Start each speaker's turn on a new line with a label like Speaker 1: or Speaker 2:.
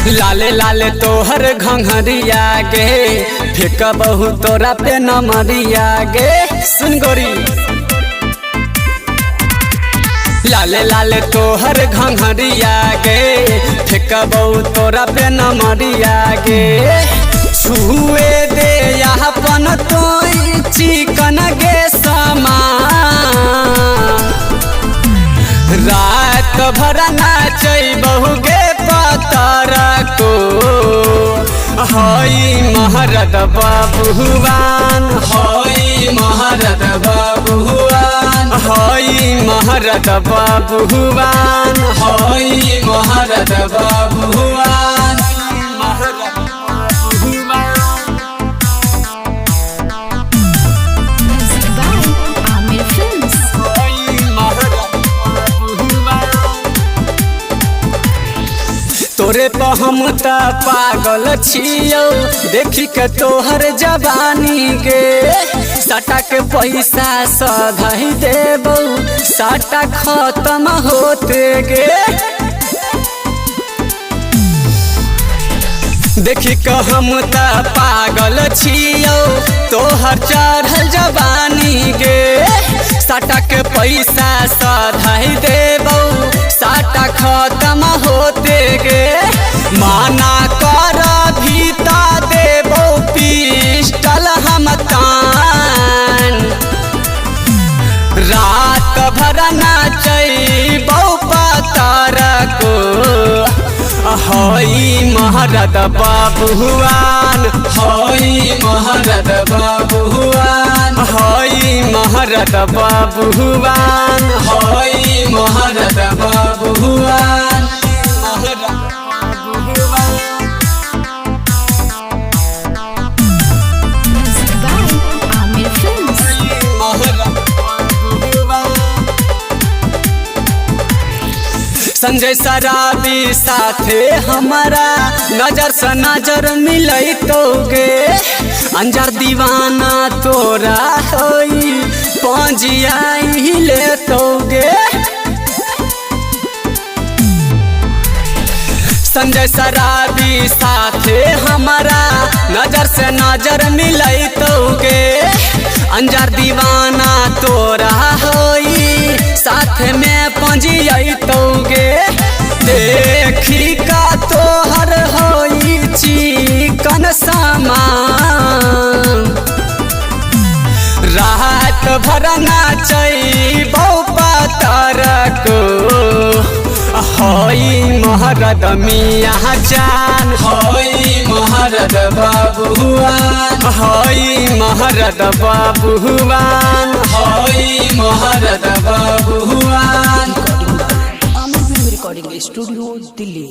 Speaker 1: लाले लाले तोहर घंघरिया गे फेंक बहु तोरा पे नमरिया गे सुन गोरी। लाले लाले तोहर घंघरिया गे फेंक बहु तोरा पे नमरिया गे। छुए दे अपन तो चिकन गे समान रात भर नाचई बहु गे पतर को। हई महरद बाबुआन हई महरद बाबुआन हई महरद बाबुआन हई महरद बाबुआन। तोरे पर हम त पागल छियो देखी के तोहर जवानी गे। साटा के पैसा सधाई देबो साटा खत्म होते गे। देखी के हम त पागल छियो तोहर चढ़ल जवानी गे। साटा के पैसा सधाई देबो साटा खत्म होते गे। माना कर भीता देबो पिस्टल हम तान रात भर नाचैबो पतर को। हई महरद बाबुआन हई महरद बाबुआन हई महरद बाबुआन हई महरद बाबुआन। संजय शराबी साथे हमारा नजर से नजर मिलई तो गे। अंजार दीवाना तोरा होई पहुँचिया ले तो गे। संजय शराबी साथे हमारा नजर से नजर मिलई तो गे। अंजार दीवाना तोरा होई साथ में पहुँचिए तो गे। देखी का तोहर होई चिकन सामान रात भर नाचैबो पतर को। हई महरद मियाँ जान हई महरद बाबुआन हई महरद बाबुआन हई महरद बाबुआन।
Speaker 2: Recording studio Delhi.